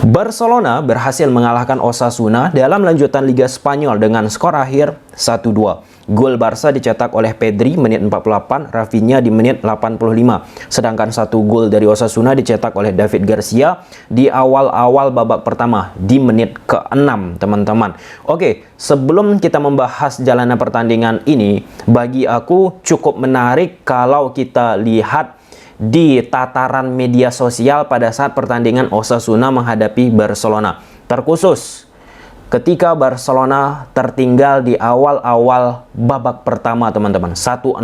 Barcelona berhasil mengalahkan Osasuna dalam lanjutan Liga Spanyol dengan skor akhir 1-2. Gol Barca dicetak oleh Pedri menit 48, Rafinha di menit 85. Sedangkan satu gol dari Osasuna dicetak oleh David Garcia di awal-awal babak pertama di menit ke-6, teman-teman. Oke, sebelum kita membahas jalannya pertandingan ini, bagi aku cukup menarik kalau kita lihat di tataran media sosial pada saat pertandingan Osasuna menghadapi Barcelona. Terkhusus ketika Barcelona tertinggal di awal-awal babak pertama, teman-teman, 1-0.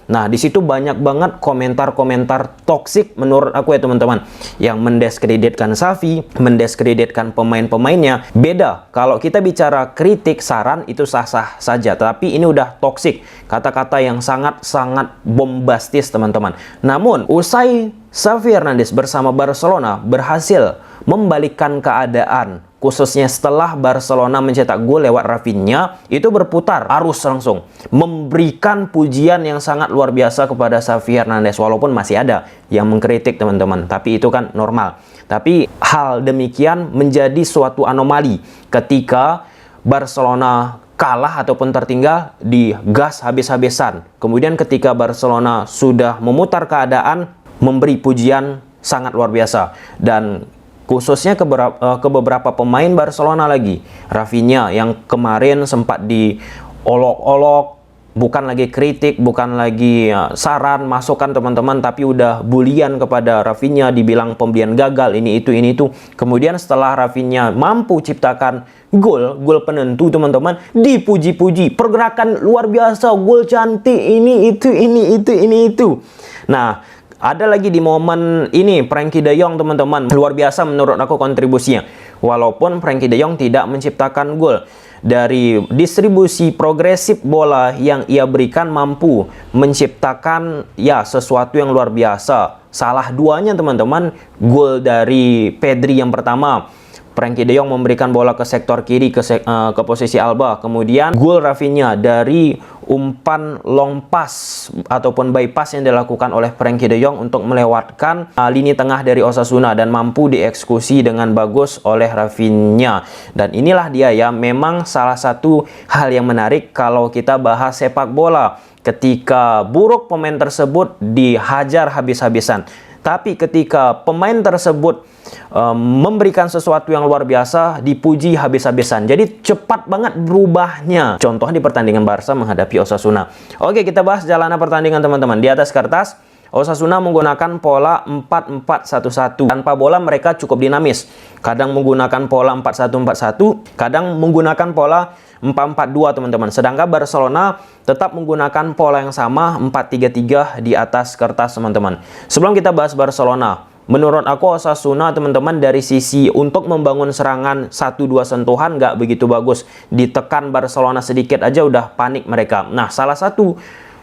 Nah, di situ banyak banget komentar-komentar toksik menurut aku ya, teman-teman, yang mendiskreditkan Xavi, mendiskreditkan pemain-pemainnya. Beda kalau kita bicara kritik, saran itu sah-sah saja, tapi ini udah toksik, kata-kata yang sangat-sangat bombastis, teman-teman. Namun, usai Xavi Hernandez bersama Barcelona berhasil membalikkan keadaan, khususnya setelah Barcelona mencetak gol lewat Rafinha, itu berputar arus langsung, memberikan pujian yang sangat luar biasa kepada Xavi Hernandez, walaupun masih ada yang mengkritik, teman-teman, tapi itu kan normal. Tapi hal demikian menjadi suatu anomali ketika Barcelona kalah ataupun tertinggal di gas habis-habisan. Kemudian ketika Barcelona sudah memutar keadaan, memberi pujian sangat luar biasa. Dan khususnya ke beberapa pemain Barcelona lagi. Rafinha yang kemarin sempat diolok-olok, bukan lagi kritik, bukan lagi saran, masukan, teman-teman, tapi udah bulian kepada Rafinha, dibilang pembelian gagal, ini itu. Kemudian setelah Rafinha mampu ciptakan gol penentu, teman-teman, dipuji-puji, pergerakan luar biasa, gol cantik, ini itu. Nah, ada lagi di momen ini Frenkie de Jong, teman-teman, luar biasa menurut aku kontribusinya. Walaupun Frenkie de Jong tidak menciptakan gol, dari distribusi progresif bola yang ia berikan mampu menciptakan ya sesuatu yang luar biasa. Salah duanya, teman-teman, gol dari Pedri yang pertama. Frenkie de Jong memberikan bola ke sektor kiri ke posisi Alba. Kemudian gol Rafinha dari umpan long pass ataupun bypass yang dilakukan oleh Frenkie de Jong untuk melewatkan lini tengah dari Osasuna dan mampu dieksekusi dengan bagus oleh Rafinha. Dan inilah dia ya, memang salah satu hal yang menarik kalau kita bahas sepak bola. Ketika buruk pemain tersebut dihajar habis-habisan. Tapi ketika pemain tersebut memberikan sesuatu yang luar biasa, dipuji habis-habisan. Jadi cepat banget berubahnya. Contoh di pertandingan Barca menghadapi Osasuna. Oke, kita bahas jalannya pertandingan, teman-teman. Di atas kertas, Osasuna menggunakan pola 4-4-1-1. Tanpa bola mereka cukup dinamis. Kadang menggunakan pola 4-1-4-1, kadang menggunakan pola 4-4-2, teman-teman. Sedangkan Barcelona tetap menggunakan pola yang sama, 4-3-3 di atas kertas, teman-teman. Sebelum kita bahas Barcelona, menurut aku Osasuna, teman-teman, dari sisi untuk membangun serangan 1-2 sentuhan nggak begitu bagus. Ditekan Barcelona sedikit aja udah panik mereka. Nah, salah satu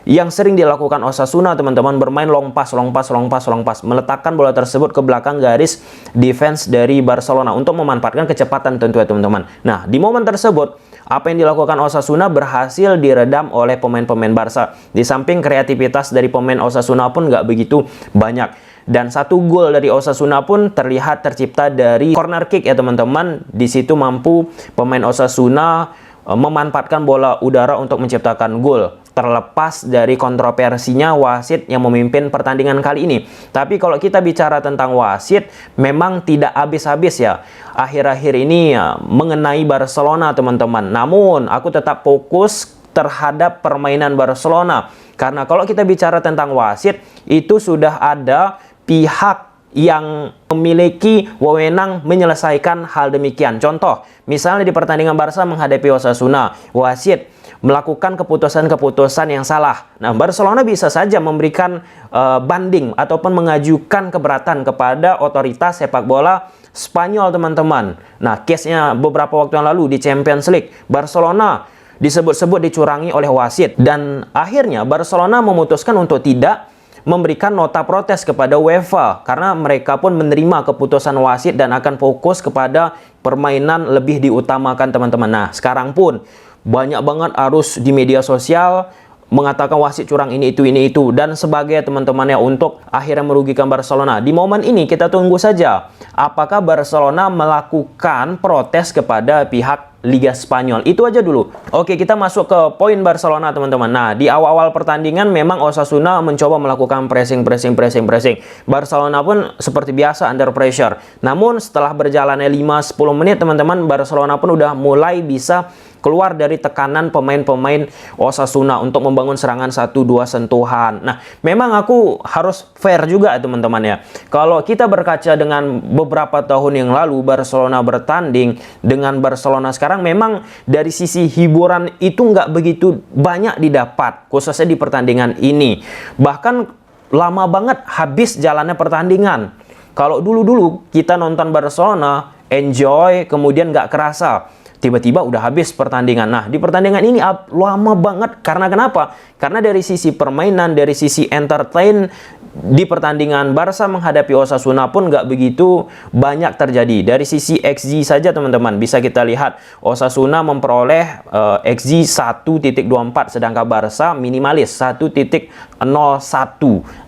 yang sering dilakukan Osasuna, teman-teman, bermain long pass, meletakkan bola tersebut ke belakang garis defense dari Barcelona untuk memanfaatkan kecepatan tentu ya, teman-teman. Nah, di momen tersebut apa yang dilakukan Osasuna berhasil diredam oleh pemain-pemain Barca. Di samping kreativitas dari pemain Osasuna pun nggak begitu banyak. Dan satu gol dari Osasuna pun terlihat tercipta dari corner kick ya, teman-teman. Di situ mampu pemain Osasuna memanfaatkan bola udara untuk menciptakan gol. Terlepas dari kontroversinya wasit yang memimpin pertandingan kali ini. Tapi kalau kita bicara tentang wasit, memang tidak habis-habis ya akhir-akhir ini ya, mengenai Barcelona, teman-teman. Namun aku tetap fokus terhadap permainan Barcelona. Karena kalau kita bicara tentang wasit, itu sudah ada pihak yang memiliki wewenang menyelesaikan hal demikian. Contoh, misalnya di pertandingan Barca menghadapi Osasuna, wasit melakukan keputusan-keputusan yang salah. Nah, Barcelona bisa saja memberikan banding ataupun mengajukan keberatan kepada otoritas sepak bola Spanyol, teman-teman. Nah, case-nya beberapa waktu yang lalu di Champions League, Barcelona disebut-sebut dicurangi oleh wasit. Dan akhirnya Barcelona memutuskan untuk tidak memberikan nota protes kepada UEFA karena mereka pun menerima keputusan wasit dan akan fokus kepada permainan lebih diutamakan, teman-teman. Nah, sekarang pun banyak banget arus di media sosial mengatakan wasit curang ini itu dan sebagai teman-temannya untuk akhirnya merugikan Barcelona. Di momen ini kita tunggu saja apakah Barcelona melakukan protes kepada pihak Liga Spanyol. Itu aja dulu. Oke, kita masuk ke poin Barcelona, teman-teman. Nah, di awal-awal pertandingan memang Osasuna mencoba melakukan pressing. Barcelona pun seperti biasa under pressure. Namun setelah berjalannya 5-10 menit, teman-teman, Barcelona pun udah mulai bisa keluar dari tekanan pemain-pemain Osasuna untuk membangun serangan 1-2 sentuhan. Nah, memang aku harus fair juga, teman-teman ya. Kalau kita berkaca dengan beberapa tahun yang lalu Barcelona bertanding dengan Barcelona sekarang, memang dari sisi hiburan itu nggak begitu banyak didapat, khususnya di pertandingan ini. Bahkan lama banget habis jalannya pertandingan. Kalau dulu-dulu kita nonton Barcelona, enjoy, kemudian nggak kerasa. Tiba-tiba udah habis pertandingan. Nah, di pertandingan ini lama banget. Karena kenapa? Karena dari sisi permainan, dari sisi entertain, di pertandingan Barca menghadapi Osasuna pun nggak begitu banyak terjadi. Dari sisi XG saja, teman-teman, bisa kita lihat Osasuna memperoleh XG 1.24, sedangkan Barca minimalis 1.01.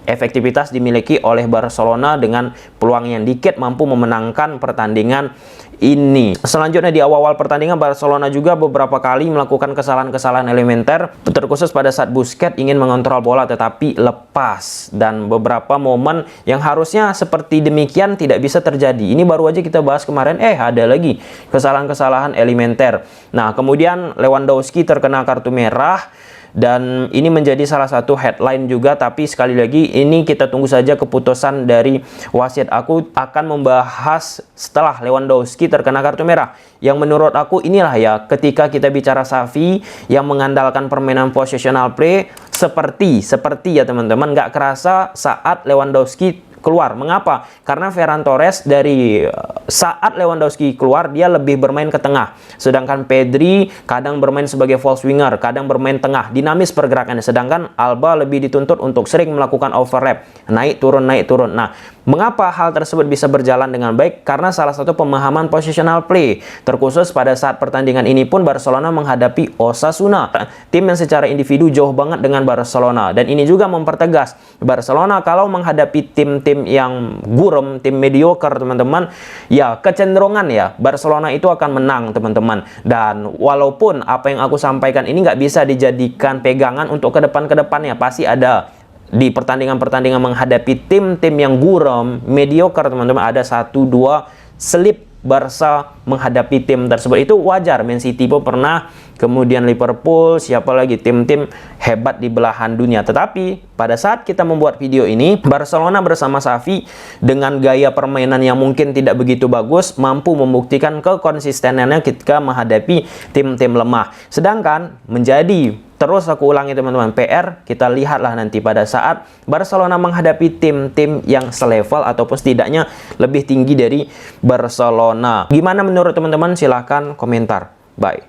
Efektivitas dimiliki oleh Barcelona dengan peluang yang dikit mampu memenangkan pertandingan ini. Selanjutnya di awal-awal pertandingan Barcelona juga beberapa kali melakukan kesalahan-kesalahan elementer, terkhusus pada saat Busquets ingin mengontrol bola tetapi lepas, dan beberapa momen yang harusnya seperti demikian tidak bisa terjadi. Ini baru aja kita bahas kemarin, ada lagi kesalahan-kesalahan elementer. Nah, kemudian Lewandowski terkena kartu merah, dan ini menjadi salah satu headline juga. Tapi sekali lagi ini kita tunggu saja keputusan dari wasit. Aku akan membahas setelah Lewandowski terkena kartu merah, yang menurut aku inilah ya, ketika kita bicara Xavi yang mengandalkan permainan positional play, seperti ya teman-teman, nggak kerasa saat Lewandowski keluar. Mengapa? Karena Ferran Torres dari saat Lewandowski keluar dia lebih bermain ke tengah, sedangkan Pedri kadang bermain sebagai false winger, kadang bermain tengah, dinamis pergerakannya, sedangkan Alba lebih dituntut untuk sering melakukan overlap, naik turun. Nah, mengapa hal tersebut bisa berjalan dengan baik? Karena salah satu pemahaman positional play, terkhusus pada saat pertandingan ini pun Barcelona menghadapi Osasuna, tim yang secara individu jauh banget dengan Barcelona, dan ini juga mempertegas Barcelona kalau menghadapi tim-tim yang gurem, tim mediocre, teman-teman, ya kecenderungan ya Barcelona itu akan menang, teman-teman. Dan walaupun apa yang aku sampaikan ini nggak bisa dijadikan pegangan untuk ke depannya, pasti ada di pertandingan-pertandingan menghadapi tim-tim yang gurem, mediocre, teman-teman, ada 1-2 slip Barca menghadapi tim tersebut. Itu wajar. Man City pun pernah, kemudian Liverpool, siapa lagi, tim-tim hebat di belahan dunia. Tetapi pada saat kita membuat video ini, Barcelona bersama Xavi dengan gaya permainan yang mungkin tidak begitu bagus mampu membuktikan kekonsistenannya ketika menghadapi tim-tim lemah. Sedangkan menjadi, terus aku ulangi teman-teman, PR kita lihatlah nanti pada saat Barcelona menghadapi tim-tim yang selevel ataupun setidaknya lebih tinggi dari Barcelona. Gimana menurut teman-teman? Silahkan komentar. Bye.